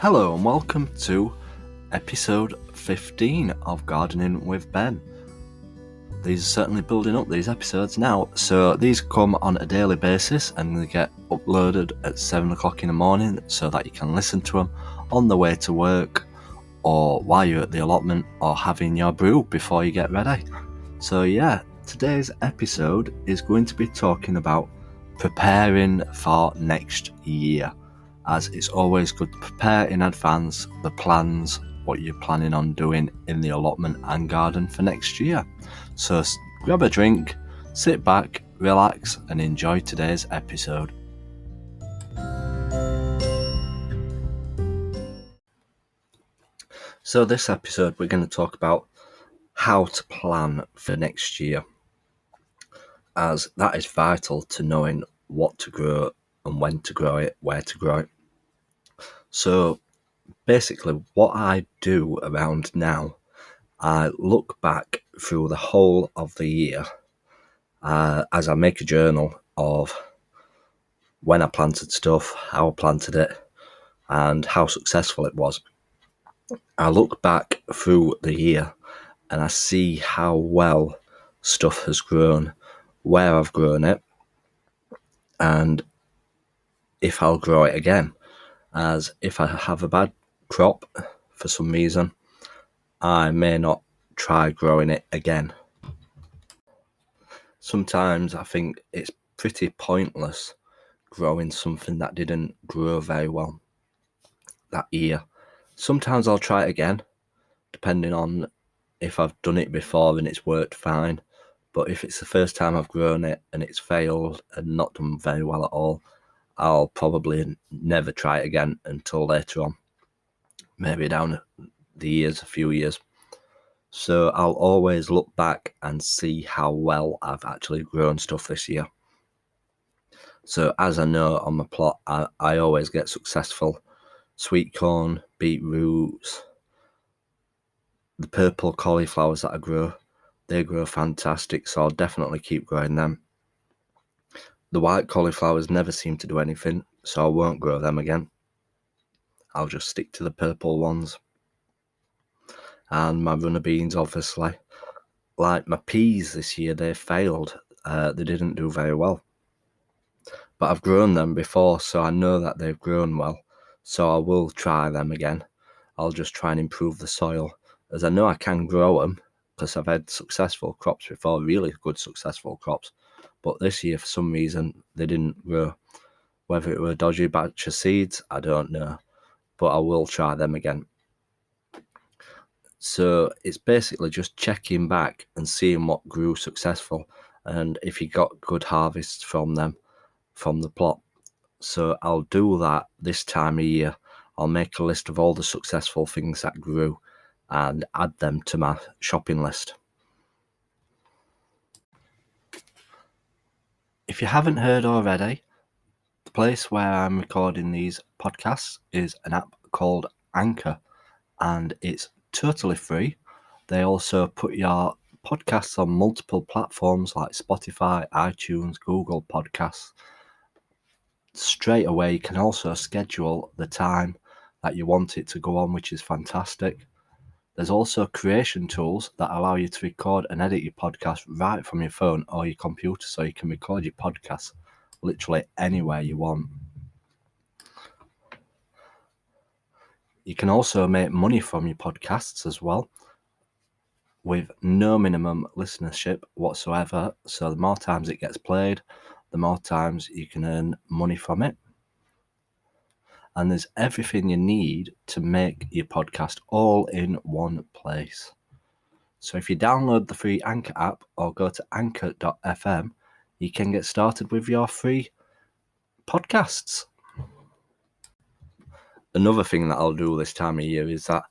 Hello and welcome to episode 15 of Gardening with Ben. These are certainly building up, these episodes now, so these come on a daily basis and they get uploaded at 7 o'clock in the morning so that you can listen to them on the way to work or while you're at the allotment or having your brew before you get ready. So yeah, today's episode is going to be talking about preparing for next year, as it's always good to prepare in advance the plans, what you're planning on doing in the allotment and garden for next year. So grab a drink, sit back, relax and enjoy today's episode. So this episode we're going to talk about how to plan for next year, as that is vital to knowing what to grow and when to grow it, where to grow it. So basically what I do around now, I look back through the whole of the year as I make a journal of when I planted stuff, how I planted it and how successful it was. I look back through the year and I see how well stuff has grown, where I've grown it, and if I'll grow it again. As if I have a bad crop for some reason, I may not try growing it again. Sometimes I think it's pretty pointless growing something that didn't grow very well that year. Sometimes I'll try it again, depending on if I've done it before and it's worked fine. But if it's the first time I've grown it and it's failed and not done very well at all, I'll probably never try it again until later on, maybe down the years, a few years. So I'll always look back and see how well I've actually grown stuff this year. So as I know on my plot, I always get successful sweet corn, beetroots, the purple cauliflowers that I grow, they grow fantastic, so I'll definitely keep growing them. The white cauliflowers never seem to do anything, so I won't grow them again. I'll just stick to the purple ones. And my runner beans, obviously. Like my peas this year, they failed. They didn't do very well. But I've grown them before, so I know that they've grown well. So I will try them again. I'll just try and improve the soil, as I know I can grow them, because I've had successful crops before, really good successful crops. But this year, for some reason, they didn't grow. Whether it were a dodgy batch of seeds, I don't know. But I will try them again. So it's basically just checking back and seeing what grew successful and if you got good harvests from them, from the plot. So I'll do that this time of year. I'll make a list of all the successful things that grew and add them to my shopping list. If you haven't heard already, the place where I'm recording these podcasts is an app called Anchor, and it's totally free. They also put your podcasts on multiple platforms like Spotify, iTunes, Google Podcasts. Straight away, you can also schedule the time that you want it to go on, which is fantastic. There's also creation tools that allow you to record and edit your podcast right from your phone or your computer, so you can record your podcast literally anywhere you want. You can also make money from your podcasts as well, with no minimum listenership whatsoever. So the more times it gets played, the more times you can earn money from it. And there's everything you need to make your podcast all in one place. So if you download the free Anchor app or go to anchor.fm, you can get started with your free podcasts. Another thing that I'll do this time of year is that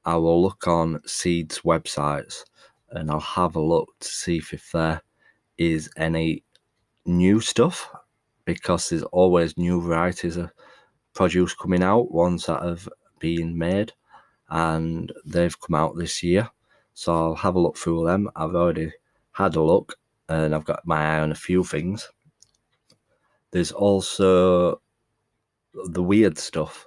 I will look on seeds websites and I'll have a look to see if there is any new stuff, because there's always new varieties of produce coming out, ones that have been made, and they've come out this year. So I'll have a look through them. I've already had a look and I've got my eye on a few things. There's also the weird stuff,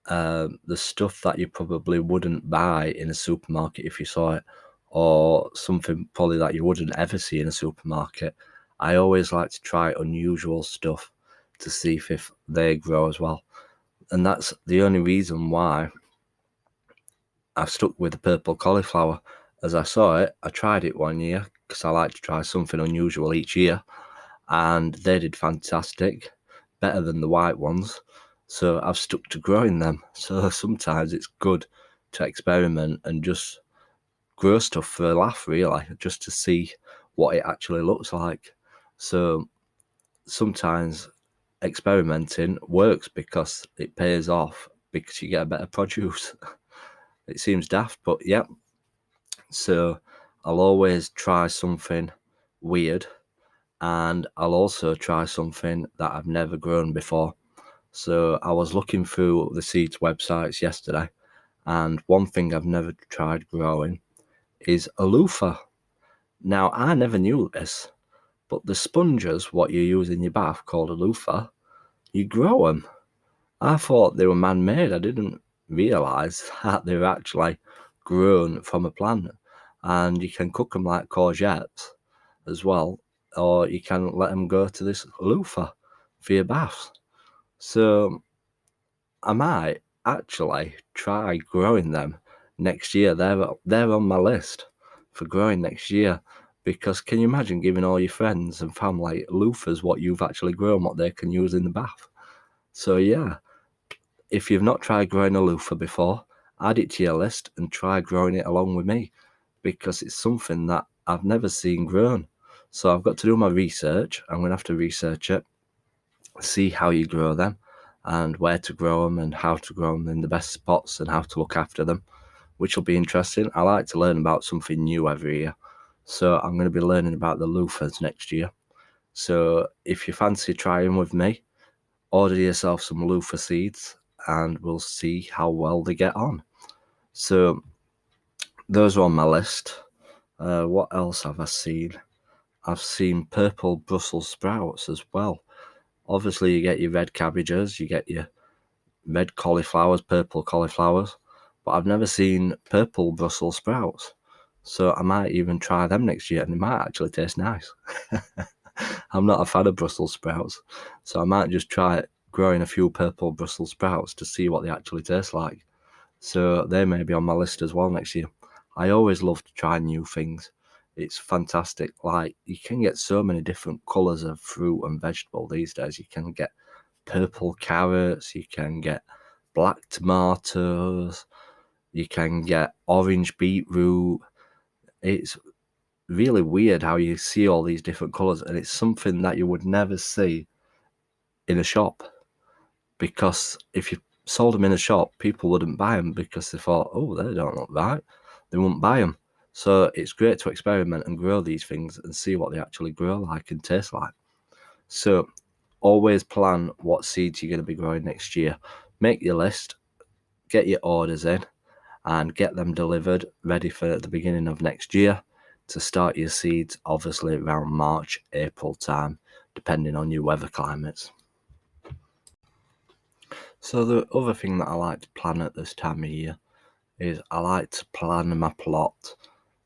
the stuff that you probably wouldn't buy in a supermarket if you saw it, or something probably that you wouldn't ever see in a supermarket. I always like to try unusual stuff to see if they grow as well. And that's the only reason why I've stuck with the purple cauliflower. As I saw it, I tried it one year because I like to try something unusual each year, and they did fantastic, better than the white ones. So I've stuck to growing them. So sometimes it's good to experiment and just grow stuff for a laugh, really, just to see what it actually looks like. So sometimes experimenting works because it pays off, because you get a better produce. It seems daft, but yeah. So I'll always try something weird, and I'll also try something that I've never grown before. So I was looking through the seeds websites yesterday, and one thing I've never tried growing is a loofah. Now, I never knew this, but the sponges what you use in your bath called a loofah, you grow them. I thought they were man-made. I didn't realise that they were actually grown from a plant, and you can cook them like courgettes as well, or you can let them go to this loofah for your baths. So I might actually try growing them next year. They're on my list for growing next year, because can you imagine giving all your friends and family loofahs what you've actually grown, what they can use in the bath? So yeah, if you've not tried growing a loofah before, add it to your list and try growing it along with me, because it's something that I've never seen grown. So I've got to do my research. I'm going to have to research it, see how you grow them and where to grow them and how to grow them in the best spots and how to look after them, which will be interesting. I like to learn about something new every year. So I'm going to be learning about the loofahs next year. So if you fancy trying with me, order yourself some loofah seeds and we'll see how well they get on. So those are on my list. What else have I seen? I've seen purple Brussels sprouts as well. Obviously, you get your red cabbages, you get your red cauliflowers, purple cauliflowers, but I've never seen purple Brussels sprouts. So I might even try them next year, and they might actually taste nice. I'm not a fan of Brussels sprouts, so I might just try growing a few purple Brussels sprouts to see what they actually taste like. So they may be on my list as well next year. I always love to try new things. It's fantastic. Like, you can get so many different colours of fruit and vegetable these days. You can get purple carrots, you can get black tomatoes, you can get orange beetroot. It's really weird how you see all these different colours, and it's something that you would never see in a shop, because if you sold them in a shop, people wouldn't buy them because they thought, oh, they don't look right. They wouldn't buy them. So it's great to experiment and grow these things and see what they actually grow like and taste like. So always plan what seeds you're going to be growing next year. Make your list, get your orders in, and get them delivered ready for the beginning of next year to start your seeds, obviously around March, April time, depending on your weather climates. So the other thing that I like to plan at this time of year is I like to plan my plot.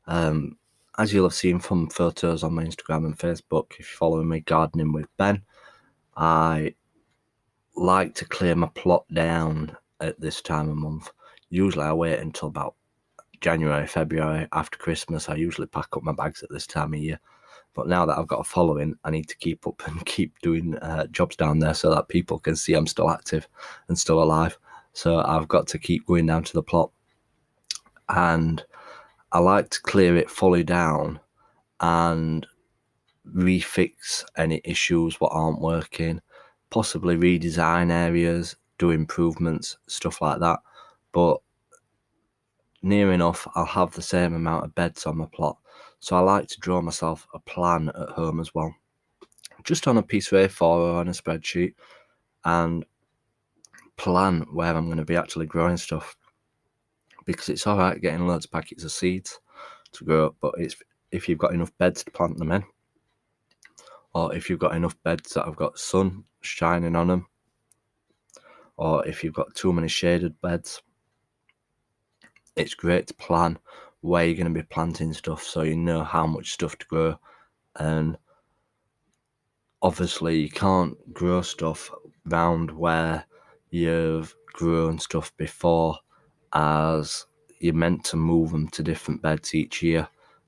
As you'll have seen from photos on my Instagram and Facebook, if you're following me, Gardening with Ben, I like to clear my plot down at this time of month. Usually I wait until about January, February, after Christmas. I usually pack up my bags at this time of year. But now that I've got a following, I need to keep up and keep doing jobs down there so that people can see I'm still active and still alive. So I've got to keep going down to the plot. And I like to clear it fully down and refix any issues what aren't working, possibly redesign areas, do improvements, stuff like that. But near enough, I'll have the same amount of beds on my plot. So I like to draw myself a plan at home as well, just on a piece of A4 or on a spreadsheet, and plan where I'm going to be actually growing stuff. Because it's all right getting loads of packets of seeds to grow, but it's if you've got enough beds to plant them in, or if you've got enough beds that have got sun shining on them, or if you've got too many shaded beds, it's great to plan where you're going to be planting stuff so you know how much stuff to grow. And obviously you can't grow stuff round where you've grown stuff before, as you're meant to move them to different beds each year,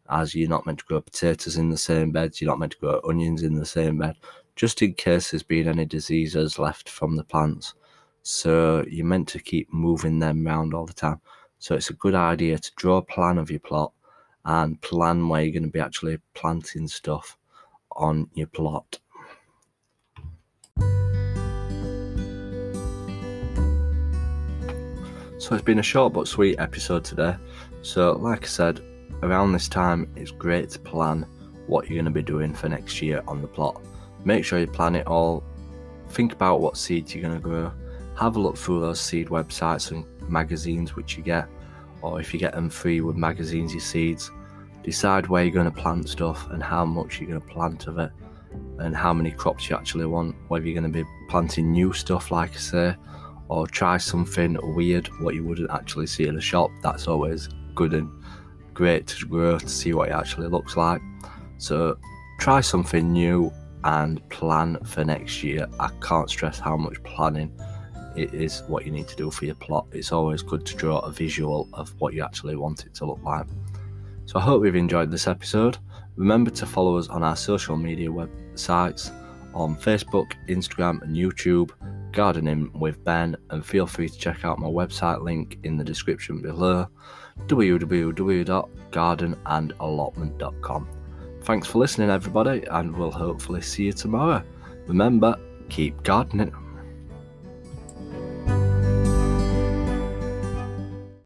as you're not meant to grow potatoes in the same beds, you're not meant to grow onions in the same bed, just in case there's been any diseases left from the plants. So you're meant to keep moving them around all the time. So it's a good idea to draw a plan of your plot and plan where you're going to be actually planting stuff on your plot. So it's been a short but sweet episode today. So like I said, around this time it's great to plan what you're going to be doing for next year on the plot. Make sure you plan it all. Think about what seeds you're going to grow. Have a look through those seed websites and magazines which you get, or if you get them free with magazines, your seeds. Decide where you're going to plant stuff and how much you're going to plant of it, and how many crops you actually want, whether you're going to be planting new stuff like I say, or try something weird what you wouldn't actually see in a shop. That's always good and great to grow, to see what it actually looks like. So try something new and plan for next year. I can't stress how much planning it is what you need to do for your plot. It's always good to draw a visual of what you actually want it to look like. So I hope you've enjoyed this episode. Remember to follow us on our social media websites on Facebook, Instagram and YouTube, Gardening with Ben, and feel free to check out my website link in the description below, www.gardenandallotment.com. Thanks for listening everybody, and we'll hopefully see you tomorrow. Remember, keep gardening.